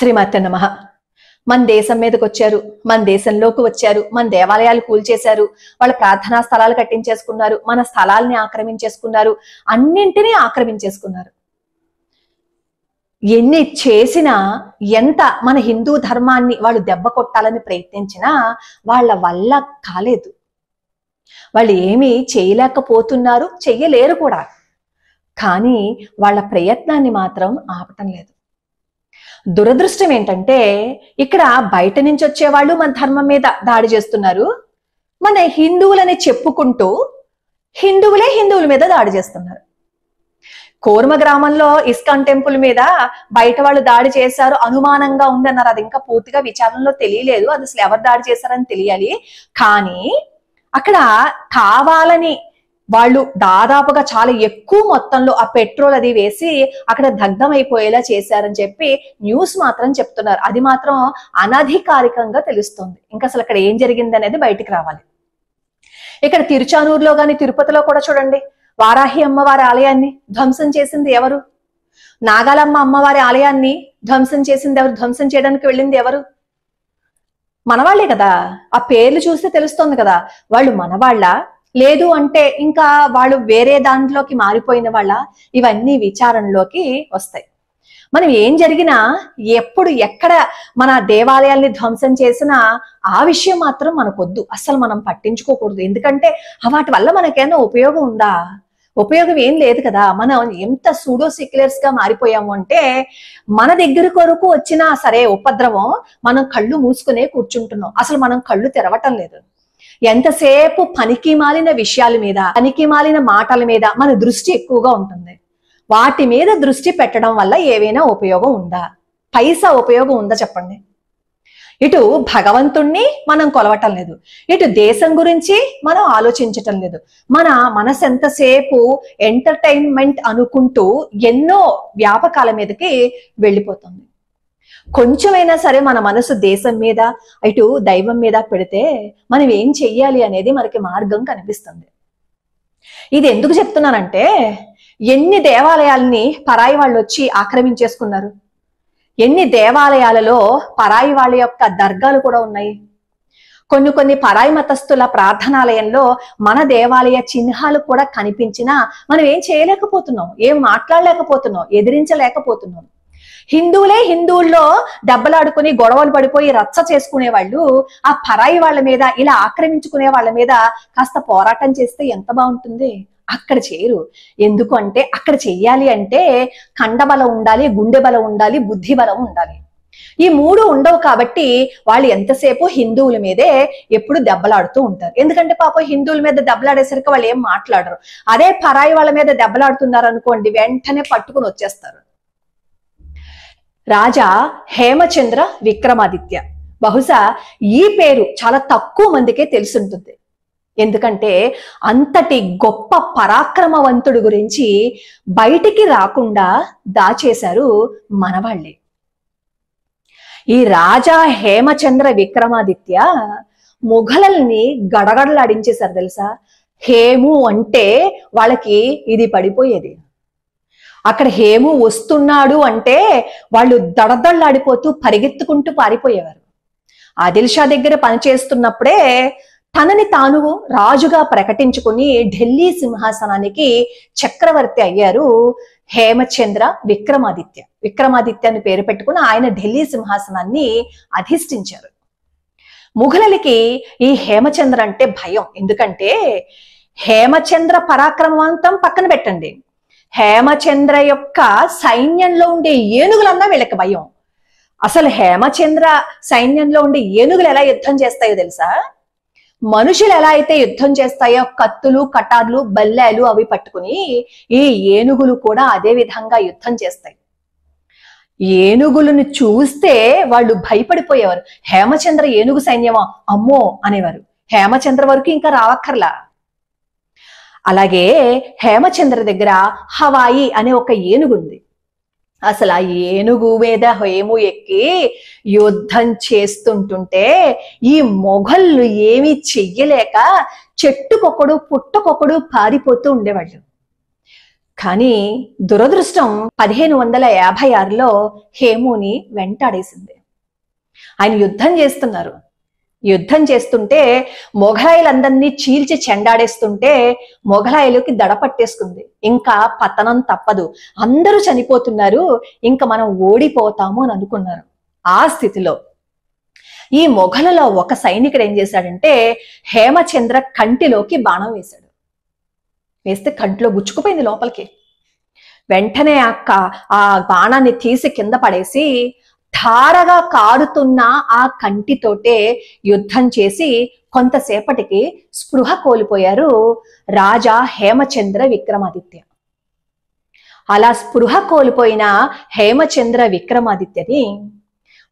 శ్రీమాతే నమః. మన దేశం మీదకి వచ్చారు, మన దేశంలోకి వచ్చారు, మన దేవాలయాలు కూల్చేశారు, వాళ్ళ ప్రార్థనా స్థలాలు కట్టించేసుకున్నారు, మన స్థలాల్ని ఆక్రమించేసుకున్నారు, అన్నింటినీ ఆక్రమించేసుకున్నారు. ఎన్ని చేసినా, ఎంత మన హిందూ ధర్మాన్ని వాళ్ళు దెబ్బ కొట్టాలని ప్రయత్నించినా వాళ్ళ వల్ల కాలేదు. వాళ్ళు ఏమీ చేయలేకపోతున్నారు, చెయ్యలేరు కూడా. కానీ వాళ్ళ ప్రయత్నాన్ని మాత్రం ఆపటం లేదు. దురదృష్టం ఏంటంటే ఇక్కడ బయట నుంచి వచ్చేవాళ్ళు మన ధర్మం మీద దాడి చేస్తున్నారు, మన హిందువులని చెప్పుకుంటూ హిందువులే హిందువుల మీద దాడి చేస్తున్నారు. కోర్మ గ్రామంలో ఇస్కాన్ టెంపుల్ మీద బయట వాళ్ళు దాడి చేశారు, అనుమానంగా ఉందన్నారు. అది ఇంకా పూర్తిగా విచారణలో తెలియలేదు, అది అసలు ఎవరు దాడి చేశారని తెలియాలి. కానీ అక్కడ కావాలని వాళ్ళు దాదాపుగా చాలా ఎక్కువ మొత్తంలో ఆ పెట్రోల్ అది వేసి అక్కడ దగ్ధం అయిపోయేలా చేశారని చెప్పి న్యూస్ మాత్రం చెప్తున్నారు. అది మాత్రం అనధికారికంగా తెలుస్తుంది. ఇంకా అసలు అక్కడ ఏం జరిగింది అనేది బయటికి రావాలి. ఇక్కడ తిరుచానూరులో గాని తిరుపతిలో కూడా చూడండి, వారాహి అమ్మవారి ఆలయాన్ని ధ్వంసం చేసింది ఎవరు? నాగాలమ్మ అమ్మవారి ఆలయాన్ని ధ్వంసం చేసింది ఎవరు? ధ్వంసం చేయడానికి వెళ్ళింది ఎవరు? మనవాళ్లే కదా. ఆ పేర్లు చూస్తే తెలుస్తోంది కదా వాళ్ళు మనవాళ్ళ, లేదు అంటే ఇంకా వాళ్ళు వేరే దాంట్లోకి మారిపోయిన వాళ్ళ. ఇవన్నీ విచారణలోకి వస్తాయి. మనం ఏం జరిగినా, ఎప్పుడు ఎక్కడ మన దేవాలయాల్ని ధ్వంసం చేసినా ఆ విషయం మాత్రం మనకొద్దు, అస్సలు మనం పట్టించుకోకూడదు. ఎందుకంటే వాటి వల్ల మనకేమైనా ఉపయోగం ఉందా? ఉపయోగం ఏం లేదు కదా. మనం ఎంత సూడో సెక్యులర్స్ గా మారిపోయాము అంటే మన దగ్గర కొరకు వచ్చినా సరే ఉపద్రవం, మనం కళ్ళు మూసుకునే కూర్చుంటున్నాం. అసలు మనం కళ్ళు తెరవటం లేదు. ఎంతసేపు పనికి మాలిన విషయాల మీద, పనికి మాలిన మాటల మీద మన దృష్టి ఎక్కువగా ఉంటుంది. వాటి మీద దృష్టి పెట్టడం వల్ల ఏవైనా ఉపయోగం ఉందా? పైసా ఉపయోగం ఉందా చెప్పండి? ఇటు భగవంతుణ్ణి మనం కొలవటం లేదు, ఇటు దేశం గురించి మనం ఆలోచించటం లేదు. మన మనసు ఎంతసేపు ఎంటర్టైన్మెంట్ అనుకుంటూ ఎన్నో వ్యాపకాల మీదకి వెళ్ళిపోతుంది. కొంచెమైనా సరే మన మనసు దేశం మీద, ఇటు దైవం మీద పెడితే మనం ఏం చెయ్యాలి అనేది మనకి మార్గం కనిపిస్తుంది. ఇది ఎందుకు చెప్తున్నానంటే, ఎన్ని దేవాలయాల్ని పరాయి వాళ్ళు వచ్చి ఆక్రమించేసుకున్నారు. ఎన్ని దేవాలయాలలో పరాయి వాళ్ళ యొక్క దర్గాలు కూడా ఉన్నాయి. కొన్ని పరాయి మతస్థుల ప్రార్థనాలయంలో మన దేవాలయ చిహ్నాలు కూడా కనిపించినా మనం ఏం చేయలేకపోతున్నాం, ఏం మాట్లాడలేకపోతున్నాం, ఎదిరించలేకపోతున్నాం. హిందువులే హిందువుల్లో దెబ్బలాడుకుని గొడవలు పడిపోయి రచ్చ చేసుకునే వాళ్ళు ఆ పరాయి వాళ్ళ మీద, ఇలా ఆక్రమించుకునే వాళ్ళ మీద కాస్త పోరాటం చేస్తే ఎంత బాగుంటుంది. అక్కడ చేయరు. ఎందుకు అంటే అక్కడ చెయ్యాలి అంటే కండబలం ఉండాలి, గుండె బలం ఉండాలి, బుద్ధి బలం ఉండాలి. ఈ మూడు ఉండవు కాబట్టి వాళ్ళు ఎంతసేపు హిందువుల మీదే ఎప్పుడు దెబ్బలాడుతూ ఉంటారు. ఎందుకంటే పాపం హిందువుల మీద దెబ్బలాడేసరికి వాళ్ళు ఏం మాట్లాడరు. అదే పరాయి వాళ్ళ మీద దెబ్బలాడుతున్నారు అనుకోండి, వెంటనే పట్టుకుని వచ్చేస్తారు. రాజా హేమచంద్ర విక్రమాదిత్య, బహుశా ఈ పేరు చాలా తక్కువ మందికే తెలుసుంటుంది. ఎందుకంటే అంతటి గొప్ప పరాక్రమవంతుడి గురించి బయటికి రాకుండా దాచేశారు మనవాళ్ళే. ఈ రాజా హేమచంద్ర విక్రమాదిత్య మొఘలల్ని గడగడలాడించేశారు తెలుసా. హేము అంటే వాళ్ళకి ఇది పడిపోయేది. అక్కడ హేము వస్తున్నాడు అంటే వాళ్ళు దడదళ్ళాడిపోతూ పరిగెత్తుకుంటూ పారిపోయేవారు. ఆదిల్ షా దగ్గర పనిచేస్తున్నప్పుడే తనని తాను రాజుగా ప్రకటించుకుని ఢిల్లీ సింహాసనానికి చక్రవర్తి అయ్యారు హేమచంద్ర విక్రమాదిత్య. విక్రమాదిత్య అని పేరు పెట్టుకుని ఆయన ఢిల్లీ సింహాసనాన్ని అధిష్ఠించారు. ముఘలలకి ఈ హేమచంద్ర అంటే భయం. ఎందుకంటే హేమచంద్ర పరాక్రమవంతం పక్కన పెట్టండి, హేమచంద్ర యొక్క సైన్యంలో ఉండే ఏనుగులన్నా వీళ్ళకి భయం. అసలు హేమచంద్ర సైన్యంలో ఉండే ఏనుగులు ఎలా యుద్ధం చేస్తాయో తెలుసా? మనుషులు ఎలా అయితే యుద్ధం చేస్తాయో కత్తులు, కటార్లు, బల్లాలు అవి పట్టుకుని ఈ ఏనుగులు కూడా అదే విధంగా యుద్ధం చేస్తాయి. ఏనుగులను చూస్తే వాళ్ళు భయపడిపోయేవారు. హేమచంద్ర ఏనుగు సైన్యమా అమ్మో అనేవారు. హేమచంద్ర వరకు ఇంకా రావక్కర్లా. అలాగే హేమచంద్ర దగ్గర హవాయి అనే ఒక ఏనుగు ఉంది. అసలు ఆ ఏనుగు మీద హేము ఎక్కి యుద్ధం చేస్తుంటుంటే ఈ మొఘళ్ళు ఏమీ చెయ్యలేక చెట్టుకొకడు పుట్టకొకడు పారిపోతూ ఉండేవాళ్ళు. కానీ దురదృష్టం 1556లో హేముని వెంటాడేసింది. ఆయన యుద్ధం చేస్తున్నారు. యుద్ధం చేస్తుంటే మొఘలాయులందరినీ చీల్చి చెండాడేస్తుంటే మొఘలాయులకి దడ పట్టేసుకుంది. ఇంకా పతనం తప్పదు, అందరూ చనిపోతున్నారు, ఇంకా మనం ఓడిపోతాము అని అనుకున్నారు. ఆ స్థితిలో ఈ మొఘలలో ఒక సైనికుడు ఏం చేశాడంటే హేమచంద్ర కంటిలోకి బాణం వేశాడు. వేస్తే కంటిలో గుచ్చుకుపోయింది లోపలికి. వెంటనే ఆ బాణాన్ని తీసి కింద పడేసి ధారగా కారుతున్న ఆ కంటితోటే యుద్ధం చేసి కొంతసేపటికి స్పృహ కోల్పోయారు రాజా హేమచంద్ర విక్రమాదిత్య. అలా స్పృహ కోల్పోయిన హేమచంద్ర విక్రమాదిత్యని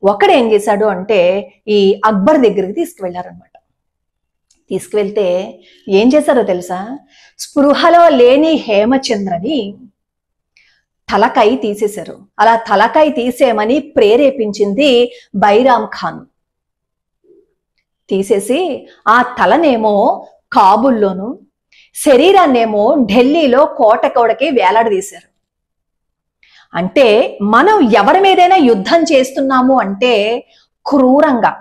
ఒకడు ఏం చేశాడు అంటే ఈ అక్బర్ దగ్గరికి తీసుకువెళ్ళారనమాట. తీసుకువెళ్తే ఏం చేశారో తెలుసా? స్పృహలో లేని హేమచంద్రని తలకాయ తీసేశారు. అలా తలకాయ తీసేయమని ప్రేరేపించింది బైరామ్ ఖాన్. తీసేసి ఆ తలనేమో కాబుల్లోను, శరీరాన్నేమో ఢిల్లీలో కోటకి వేలాడదీశారు. అంటే మనం ఎవరి మీదైనా యుద్ధం చేస్తున్నాము అంటే క్రూరంగా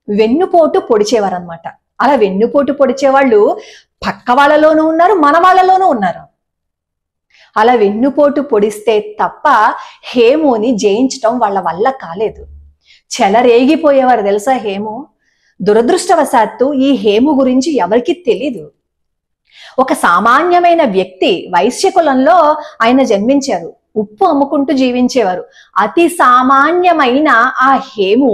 వెన్నుపోటు పొడిచేవారనమాట. అలా వెన్నుపోటు పొడిచేవాళ్ళు పక్క వాళ్ళలోనూ ఉన్నారు, మన వాళ్ళలోనూ ఉన్నారు. అలా వెన్నుపోటు పొడిస్తే తప్ప హేముని జయించటం వాళ్ళ వల్ల కాలేదు. చెలరేగిపోయేవారు తెలుసా హేము. దురదృష్టవశాత్తు ఈ హేము గురించి ఎవరికి తెలీదు. ఒక సామాన్యమైన వ్యక్తి, వైశ్య కులంలో ఆయన జన్మించారు, ఉప్పు అమ్ముకుంటూ జీవించేవారు. అతి సామాన్యమైన ఆ హేము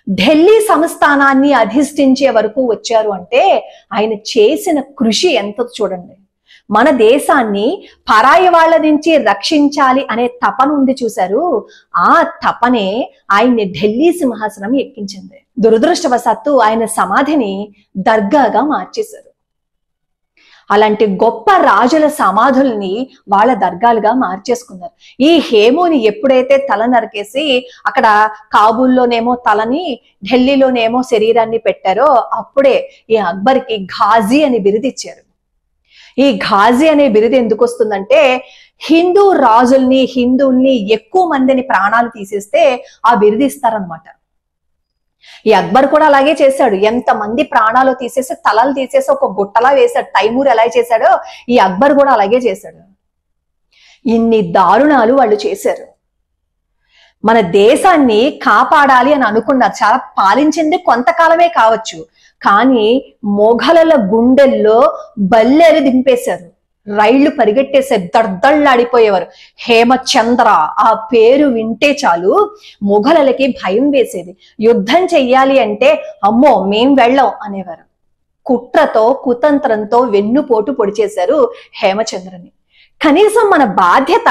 ఢిల్లీ సంస్థానాన్ని అధిష్ఠించే వరకు వచ్చారు అంటే ఆయన చేసిన కృషి ఎంత చూడండి. మన దేశాన్ని పరాయి వాళ్ళ నుంచి రక్షించాలి అనే తపన ఉంది చూశారు, ఆ తపనే ఆయన్ని ఢిల్లీ సింహాసనం ఎక్కించింది. దురదృష్టవశాత్తు ఆయన సమాధిని దర్గాగా మార్చేశారు. అలాంటి గొప్ప రాజుల సమాధుల్ని వాళ్ళ దర్గాలుగా మార్చేసుకున్నారు. ఈ హేముని ఎప్పుడైతే తల నరికేసి అక్కడ కాబూల్లోనేమో తలని, ఢిల్లీలోనేమో శరీరాన్ని పెట్టారో అప్పుడే ఈ అక్బర్కి ఘాజీ అని బిరుదిచ్చారు. ఈ ఘాజీ అనే బిరుదు ఎందుకు వస్తుందంటే హిందూ రాజుల్ని, హిందువుల్ని ఎక్కువ మందిని ప్రాణాలు తీసేస్తే ఆ బిరుదు ఇస్తారనమాట. ఈ అక్బర్ కూడా అలాగే చేశాడు. ఎంతమంది ప్రాణాలు తీసేసి తలలు తీసేసి ఒక గుట్టలా వేశాడు. తైమూర్ ఎలా చేశాడో ఈ అక్బర్ కూడా అలాగే చేశాడు. ఇన్ని దారుణాలు వాళ్ళు చేశారు. మన దేశాన్ని కాపాడాలి అని అనుకున్నారు. చాలా పాలించింది కొంతకాలమే కావచ్చు, కానీ మొఘలుల గుండెల్లో బల్లెలు దింపేశారు. రైళ్లు పరిగెట్టేసారు, దర్దళ్ళాడిపోయేవారు. హేమచంద్ర ఆ పేరు వింటే చాలు మొఘలులకి భయం వేసేది. యుద్ధం చెయ్యాలి అంటే అమ్మో మేం వెళ్ళం అనేవారు. కుట్రతో కుతంత్రంతో వెన్నుపోటు పొడిచేశారు హేమచంద్రని. కనీసం మన బాధ్యత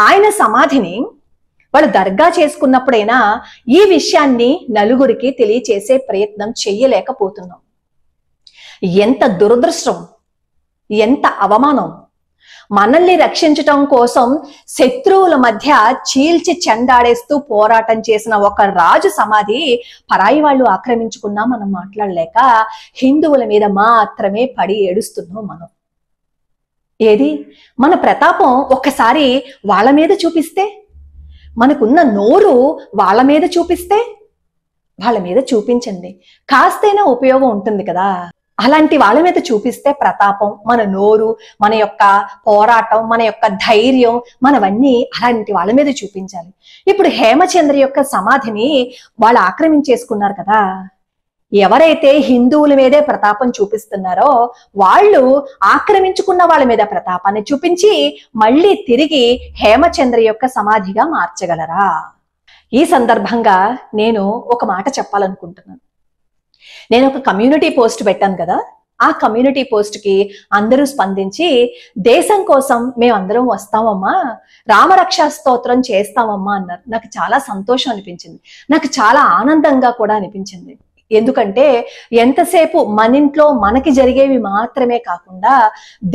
ఆయన సమాధిని వాళ్ళు దర్గా చేసుకున్నప్పుడైనా ఈ విషయాన్ని నలుగురికి తెలియచేసే ప్రయత్నం చెయ్యలేకపోతున్నాం. ఎంత దురదృష్టం, ఎంత అవమానం. మనల్ని రక్షించటం కోసం శత్రువుల మధ్య చీల్చి చెండాడేస్తూ పోరాటం చేసిన ఒక రాజు సమాధి పరాయి వాళ్ళు ఆక్రమించుకున్నా మనం మాట్లాడలేక హిందువుల మీద మాత్రమే పడి ఏడుస్తున్నాం మనం. ఏది మన ప్రతాపం ఒక్కసారి వాళ్ళ మీద చూపిస్తే, మనకున్న నోరు వాళ్ళ మీద చూపిస్తే, వాళ్ళ మీద చూపించండి, కాస్తైనా ఉపయోగం ఉంటుంది కదా. అలాంటి వాళ్ళ మీద చూపిస్తే ప్రతాపం, మన నోరు, మన యొక్క పోరాటం, మన యొక్క ధైర్యం, మనవన్నీ అలాంటి వాళ్ళ మీద చూపించాలి. ఇప్పుడు హేమచంద్ర యొక్క సమాధిని వాళ్ళు ఆక్రమించేసుకున్నారు కదా. ఎవరైతే హిందువుల మీదే ప్రతాపం చూపిస్తున్నారో వాళ్ళు ఆక్రమించుకున్న వాళ్ళ మీద ప్రతాపాన్ని చూపించి మళ్ళీ తిరిగి హేమచంద్ర యొక్క సమాధిగా మార్చగలరా? ఈ సందర్భంగా నేను ఒక మాట చెప్పాలనుకుంటున్నాను. నేను ఒక కమ్యూనిటీ పోస్ట్ పెట్టాను కదా, ఆ కమ్యూనిటీ పోస్ట్ కి అందరూ స్పందించి దేశం కోసం మేమందరం వస్తామమ్మా, రామరక్షా స్తోత్రం చేస్తామమ్మా అన్నారు. నాకు చాలా సంతోషం అనిపించింది, నాకు చాలా ఆనందంగా కూడా అనిపించింది. ఎందుకంటే ఎంతసేపు మన ఇంట్లో మనకి జరిగేవి మాత్రమే కాకుండా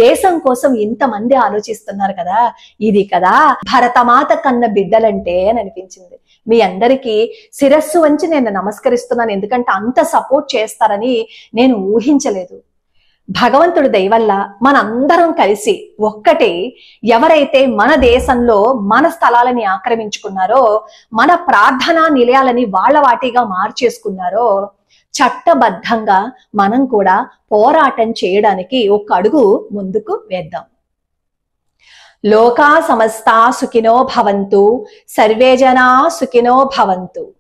దేశం కోసం ఇంతమంది ఆలోచిస్తున్నారు కదా, ఇది కదా భరతమాత కన్న బిడ్డలంటే అని అనిపించింది. మీ అందరికీ శిరస్సు వంచి నేను నమస్కరిస్తున్నాను. ఎందుకంటే అంత సపోర్ట్ చేస్తారని నేను ఊహించలేదు. భగవంతుడి దయ వల్ల మనందరం కలిసి ఒక్కటే ఎవరైతే మన దేశంలో మన స్థలాలని ఆక్రమించుకున్నారో, మన ప్రార్థనా నిలయాలని వాళ్ళ వాటిగా మార్చేసుకున్నారో, చట్టబద్ధంగా మనం కూడా పోరాటం చేయడానికి ఒక అడుగు ముందుకు వేద్దాం. లోకా సమస్తా సుఖినో భవంతు, సర్వే జనా సుఖినో భవంతు.